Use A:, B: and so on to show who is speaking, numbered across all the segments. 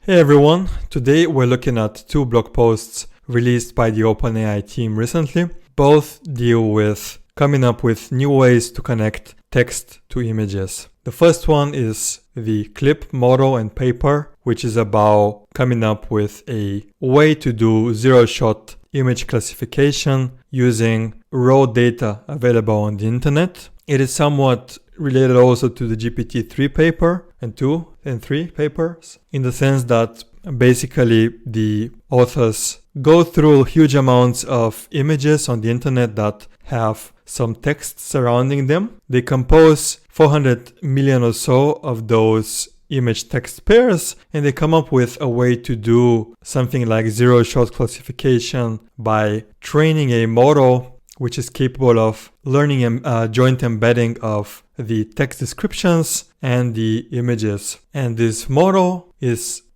A: Hey everyone, today we're looking at two blog posts released by the OpenAI team recently. Both deal with coming up with new ways to connect text to images. The first one is the clip model and paper, which is about coming up with a way to do zero-shot image classification using raw data available on the internet. It is somewhat related also to the GPT-3 paper and 2 and 3 papers, in the sense that basically the authors go through huge amounts of images on the internet that have some text surrounding them. They compose 400 million or so of those image text pairs, and they come up with a way to do something like zero-shot classification by training a model which is capable of learning joint embedding of the text descriptions and the images. And this model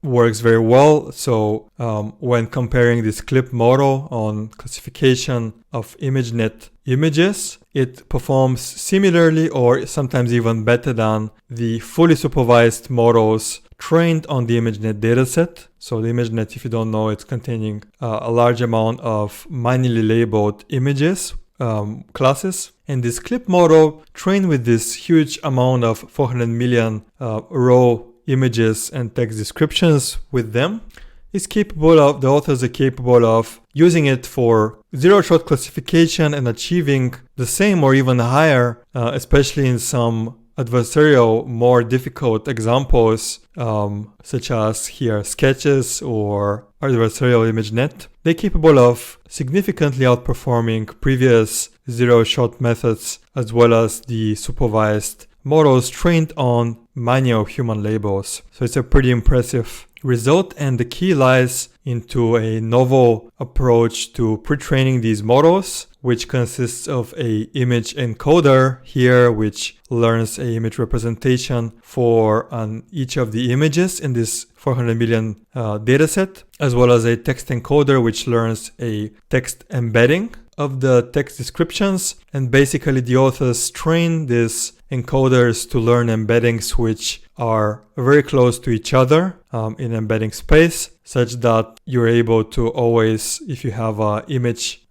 A: works very well. So when comparing this clip model on classification of ImageNet images, it performs similarly or sometimes even better than the fully supervised models trained on the ImageNet dataset. So the ImageNet, if you don't know, it's containing a large amount of manually labeled images, classes. And this clip model, trained with this huge amount of 400 million raw images and text descriptions with them, the authors are capable of using it for zero-shot classification and achieving the same or even higher, especially in some adversarial, more difficult examples, such as here sketches or adversarial ImageNet. They're capable of significantly outperforming previous zero-shot methods as well as the supervised models trained on manual human labels. So it's a pretty impressive result, and the key lies into a novel approach to pre-training these models, which consists of a image encoder here, which learns a image representation for each of the images in this 400 million dataset, as well as a text encoder, which learns a text embedding of the text descriptions. And basically the authors train these encoders to learn embeddings which are very close to each other in embedding space, such that you're able to always, if you have a image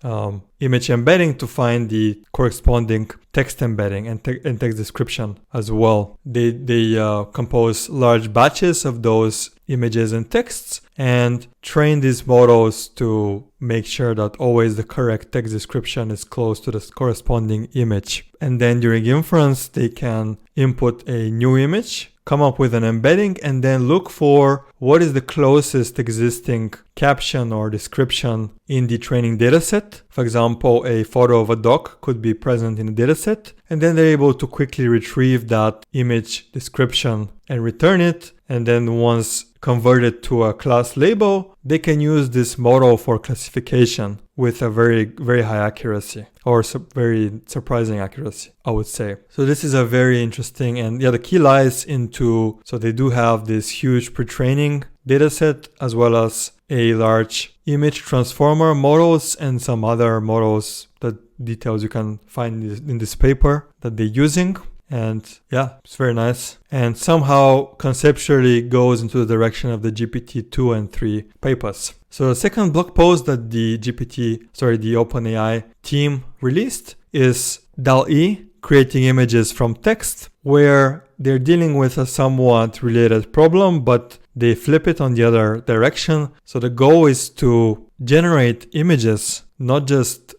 A: embedding, to find the corresponding text embedding and text description as well. They compose large batches of those images and texts and train these models to make sure that always the correct text description is close to the corresponding image. And then during inference, they can input a new image, come up with an embedding, and then look for what is the closest existing caption or description in the training dataset. For example, a photo of a dog could be present in the dataset, and then they're able to quickly retrieve that image description and return it. And then once converted to a class label, they can use this model for classification with a very, very high accuracy, or very surprising accuracy, I would say. So this is a very interesting, and the key lies into, so they do have this huge pre-training dataset as well as a large image transformer models and some other models, that details you can find in this paper that they're using. And yeah, it's very nice, and somehow conceptually goes into the direction of the GPT-2 and 3 papers. So the second blog post that the OpenAI team released is DALL-E, creating images from text, where they're dealing with a somewhat related problem, but they flip it on the other direction. So the goal is to generate images, not just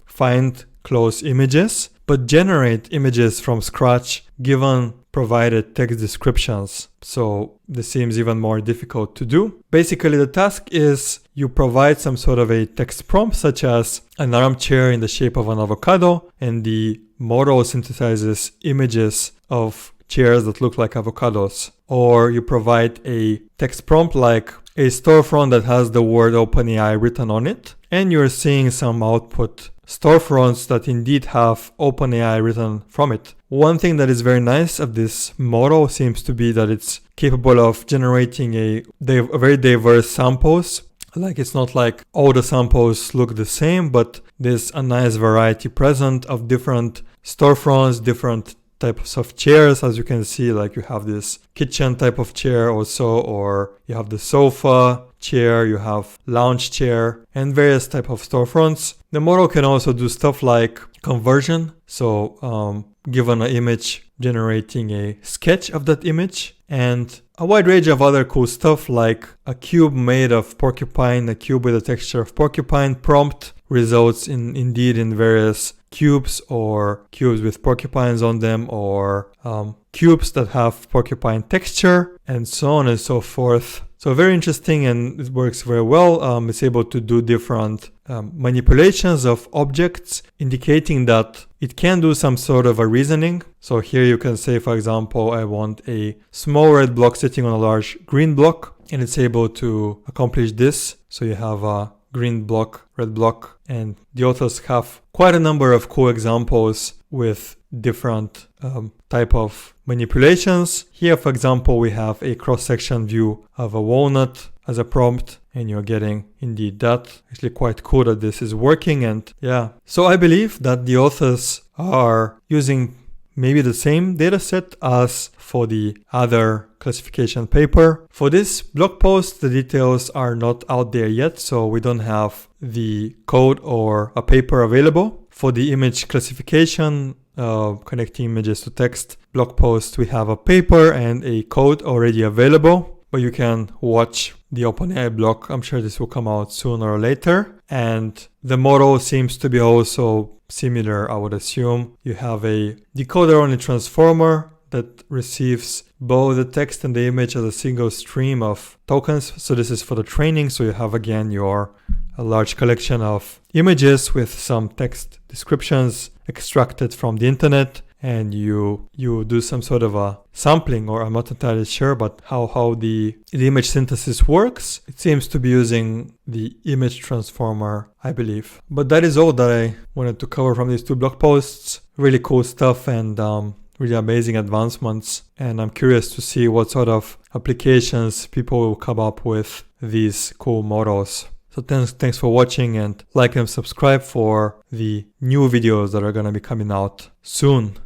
A: find close images, but generate images from scratch given provided text descriptions. So this seems even more difficult to do. Basically, the task is you provide some sort of a text prompt, such as an armchair in the shape of an avocado, and the model synthesizes images of chairs that look like avocados. Or you provide a text prompt like a storefront that has the word OpenAI written on it, and you're seeing some output storefronts that indeed have OpenAI written from it. One thing that is very nice of this model seems to be that it's capable of generating a very diverse samples. Like, it's not like all the samples look the same, but there's a nice variety present of different storefronts, different types of chairs. As you can see, like you have this kitchen type of chair also, or you have the sofa chair, you have lounge chair, and various type of storefronts. The model can also do stuff like conversion. So given an image, generating a sketch of that image, and a wide range of other cool stuff like a cube made of porcupine, a cube with a texture of porcupine. Prompt results indeed in various cubes, or cubes with porcupines on them, or cubes that have porcupine texture, and so on and so forth. So very interesting, and it works very well. It's able to do different manipulations of objects, indicating that it can do some sort of a reasoning. So here you can say, for example, I want a small red block sitting on a large green block, and it's able to accomplish this. So you have a green block, red block, and the authors have quite a number of cool examples with different type of manipulations. Here, for example, we have a cross-section view of a walnut as a prompt, and you're getting indeed that. Actually quite cool that this is working. And yeah, so I believe that the authors are using maybe the same data set as for the other classification paper. For this blog post, the details are not out there yet, so we don't have the code or a paper available. For the image classification, connecting images to text blog post, we have a paper and a code already available, but you can watch the OpenAI blog. I'm sure this will come out sooner or later. And the model seems to be also similar, I would assume. You have a decoder-only transformer that receives both the text and the image as a single stream of tokens. So this is for the training. So you have again a large collection of images with some text descriptions extracted from the internet, and you do some sort of a sampling, or I'm not entirely sure, but how the image synthesis works. It seems to be using the image transformer, I believe. But that is all that I wanted to cover from these two blog posts. Really cool stuff, and really amazing advancements. And I'm curious to see what sort of applications people will come up with these cool models. So thanks for watching, and like and subscribe for the new videos that are going to be coming out soon.